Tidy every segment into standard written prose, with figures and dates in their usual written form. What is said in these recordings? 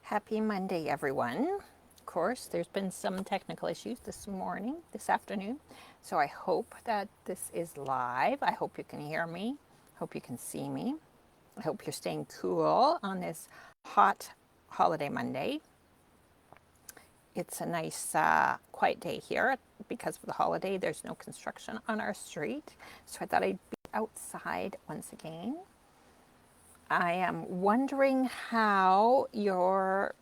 Happy Monday, everyone. Of course, there's been some technical issues this afternoon. So I hope that this is live. I hope you can hear me. Hope you can see me. I hope you're staying cool on this hot holiday Monday. It's a nice, quiet day here because of the holiday. There's no construction on our street. So I thought I'd be outside once again. I am wondering how your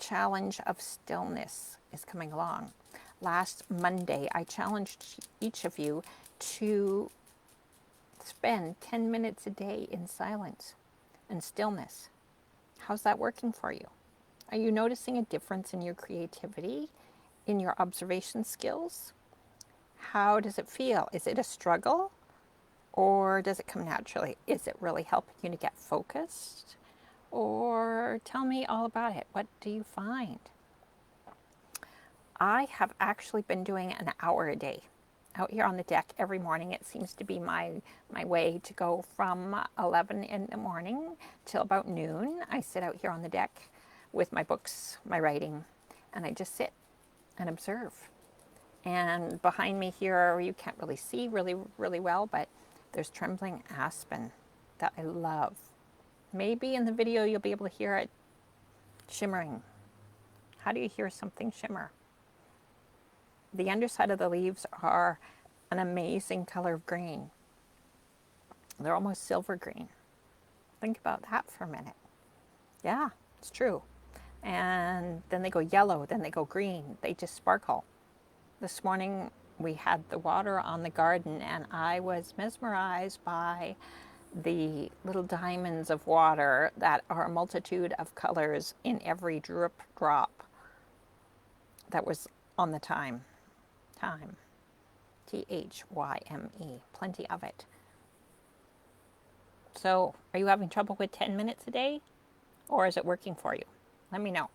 challenge of stillness is coming along. Last Monday, I challenged each of you to spend 10 minutes a day in silence and stillness. How's that working for you? Are you noticing a difference in your creativity, in your observation skills? How does it feel? Is it a struggle or does it come naturally? Is it really helping you to get focused? Or tell me all about it. What do you find? I have actually been doing an hour a day out here on the deck every morning. It seems to be my way to go from 11 in the morning till about noon. I sit out here on the deck with my books, my writing, and I just sit and observe. And behind me here, you can't really see really well, but there's trembling aspen that I love. Maybe in the video you'll be able to hear it shimmering. How do you hear something shimmer? The underside of the leaves are an amazing color of green. They're almost silver green. Think about that for a minute. Yeah, it's true. And then they go yellow, then they go green. They just sparkle. This morning we had the water on the garden and I was mesmerized by the little diamonds of water that are a multitude of colors in every drip drop that was on the thyme. Thyme, plenty of it. So, are you having trouble with 10 minutes a day? Or is it working for you? Let me know.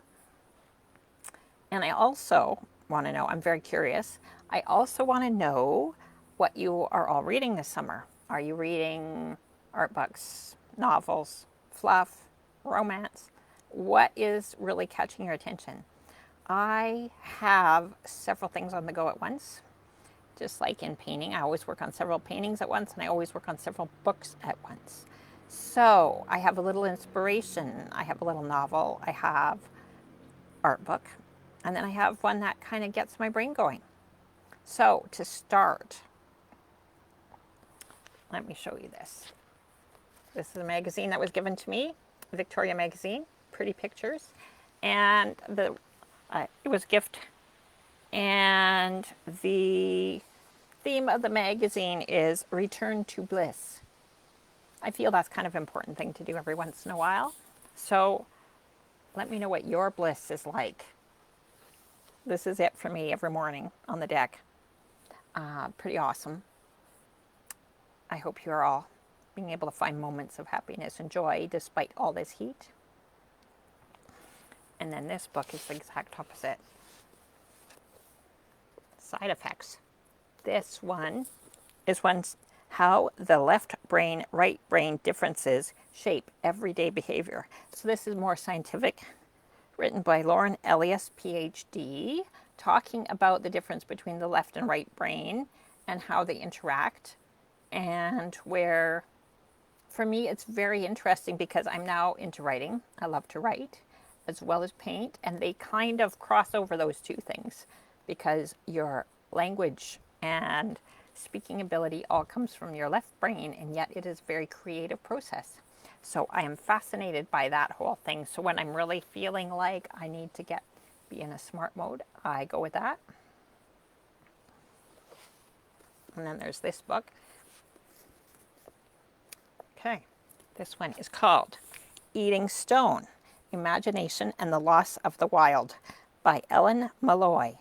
And I also want to know, I'm very curious, I also want to know what you are all reading this summer. Are you reading art books, novels, fluff, romance? What is really catching your attention? I have several things on the go at once. Just like in painting, I always work on several paintings at once and I always work on several books at once. So I have a little inspiration. I have a little novel. I have art book. And then I have one that kind of gets my brain going. So to start, let me show you this. This is a magazine that was given to me, Victoria Magazine, pretty pictures. And it was a gift. And the theme of the magazine is Return to Bliss. I feel that's kind of an important thing to do every once in a while. So let me know what your bliss is like. This is it for me every morning on the deck. Pretty awesome. I hope you're all being able to find moments of happiness and joy despite all this heat. And then this book is the exact opposite. Side effects. This one is how the left brain, right brain differences shape everyday behavior. So this is more scientific, written by Lauren Elias, PhD, talking about the difference between the left and right brain and how they interact. And where, for me, it's very interesting because I'm now into writing. I love to write as well as paint, and they kind of cross over those two things because your language and speaking ability all comes from your left brain, and yet it is a very creative process. So I am fascinated by that whole thing. So when I'm really feeling like I need to be in a smart mode, I go with that. And then there's this book. Okay, this one is called Eating Stone, Imagination and the Loss of the Wild by Ellen Meloy,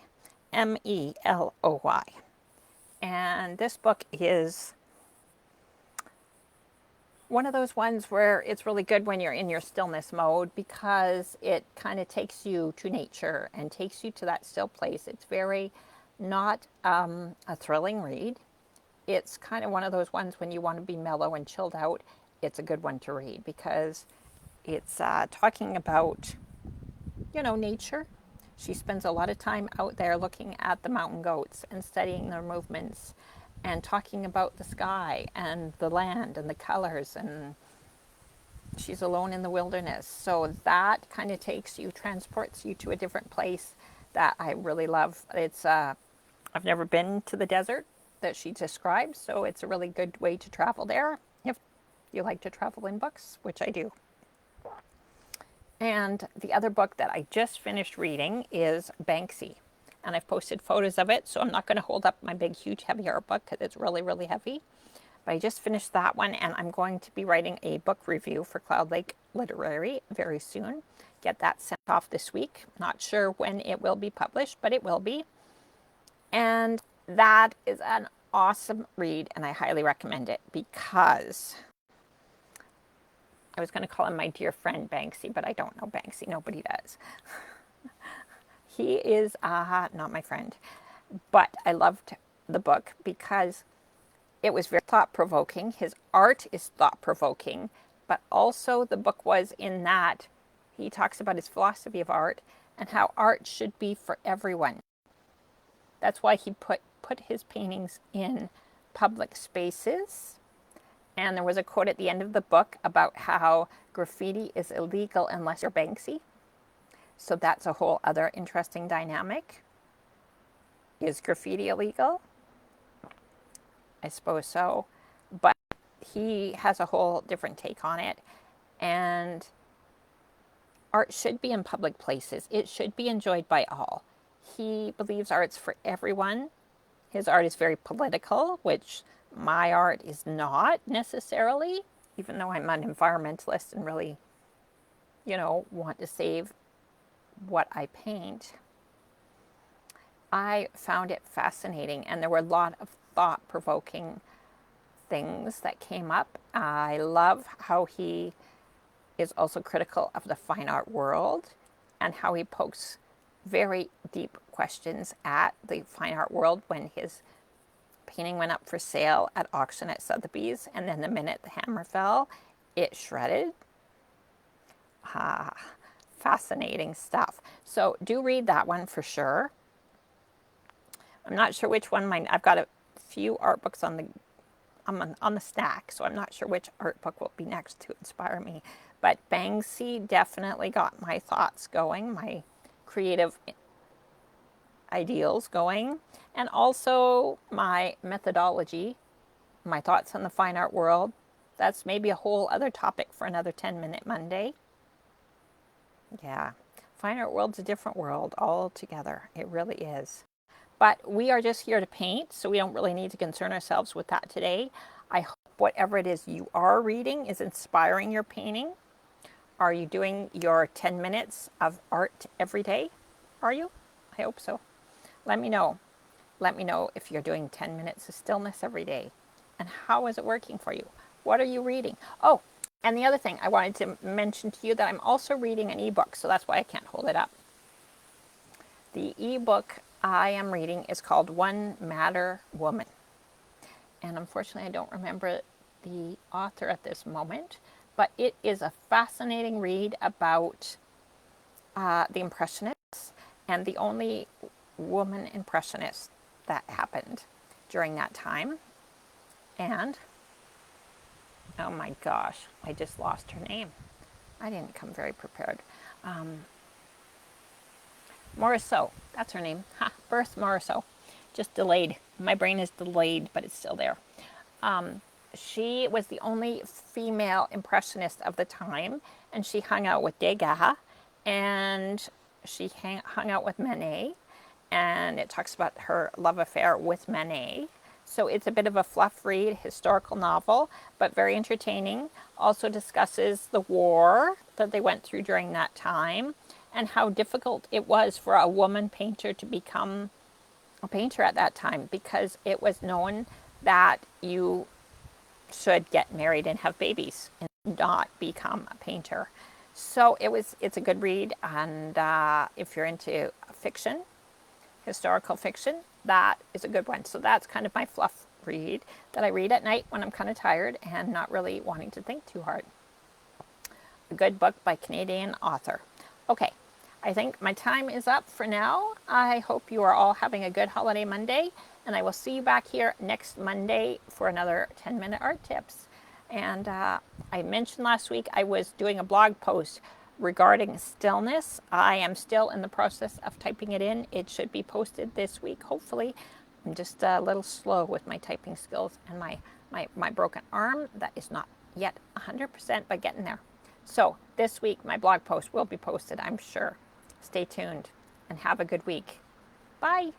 Meloy. And this book is one of those ones where it's really good when you're in your stillness mode because it kind of takes you to nature and takes you to that still place. It's very not a thrilling read. It's kind of one of those ones when you want to be mellow and chilled out. It's a good one to read because it's talking about nature. She spends a lot of time out there looking at the mountain goats and studying their movements and talking about the sky and the land and the colors. And she's alone in the wilderness. So that kind of transports you to a different place that I really love. I've never been to the desert that she describes, so it's a really good way to travel there if you like to travel in books, which I do. And the other book that I just finished reading is Banksy. And I've posted photos of it, so I'm not going to hold up my big, huge, heavy art book because it's really, really heavy. But I just finished that one, and I'm going to be writing a book review for Cloud Lake Literary very soon. Get that sent off this week. Not sure when it will be published, but it will be. And that is an awesome read, and I highly recommend it because I was going to call him my dear friend Banksy, but I don't know Banksy. Nobody does. He is not my friend. But I loved the book because it was very thought-provoking. His art is thought-provoking, but also the book was in that he talks about his philosophy of art and how art should be for everyone. That's why he put his paintings in public spaces. And there was a quote at the end of the book about how graffiti is illegal unless you're Banksy. So that's a whole other interesting dynamic. Is graffiti illegal? I suppose so. But he has a whole different take on it. And art should be in public places. It should be enjoyed by all. He believes art's for everyone. His art is very political, which my art is not necessarily, even though I'm an environmentalist and really, want to save what I paint. I found it fascinating, and there were a lot of thought-provoking things that came up. I love how he is also critical of the fine art world and how he pokes very deep questions at the fine art world when his painting went up for sale at auction at Sotheby's, and then the minute the hammer fell, it shredded. Fascinating stuff. So do read that one for sure. I'm not sure which one I've got a few art books on the stack, so I'm not sure which art book will be next to inspire me. But Banksy definitely got my thoughts going, my creative ideals going, and also my methodology, my thoughts on the fine art world. That's maybe a whole other topic for another 10-minute Monday. Yeah, fine art world's a different world altogether. It really is. But we are just here to paint, so we don't really need to concern ourselves with that today. I hope whatever it is you are reading is inspiring your painting. Are you doing your 10 minutes of art every day? Are you? I hope so. Let me know. Let me know if you're doing 10 minutes of stillness every day. And how is it working for you? What are you reading? Oh, and the other thing I wanted to mention to you that I'm also reading an ebook, so that's why I can't hold it up. The ebook I am reading is called One Matter Woman. And unfortunately, I don't remember the author at this moment, but it is a fascinating read about the Impressionists and the only woman impressionist that happened during that time. And, oh my gosh, I just lost her name. I didn't come very prepared. Morisot, that's her name. Berthe Morisot. Just delayed. My brain is delayed, but it's still there. She was the only female impressionist of the time, and she hung out with Degas, and she hung out with Manet, and it talks about her love affair with Manet. So it's a bit of a fluff read, historical novel, but very entertaining. Also discusses the war that they went through during that time and how difficult it was for a woman painter to become a painter at that time, because it was known that you should get married and have babies and not become a painter. So it's a good read, and if you're into fiction, historical fiction, that is a good one. So that's kind of my fluff read that I read at night when I'm kind of tired and not really wanting to think too hard. A good book by Canadian author. Okay, I think my time is up for now. I hope you are all having a good holiday Monday, and I will see you back here next Monday for another 10-minute art tips. And I mentioned last week I was doing a blog post regarding stillness. I am still in the process of typing it in. It should be posted this week, hopefully. I'm just a little slow with my typing skills and my broken arm. That is not yet 100%, but getting there. So this week, my blog post will be posted, I'm sure. Stay tuned and have a good week. Bye.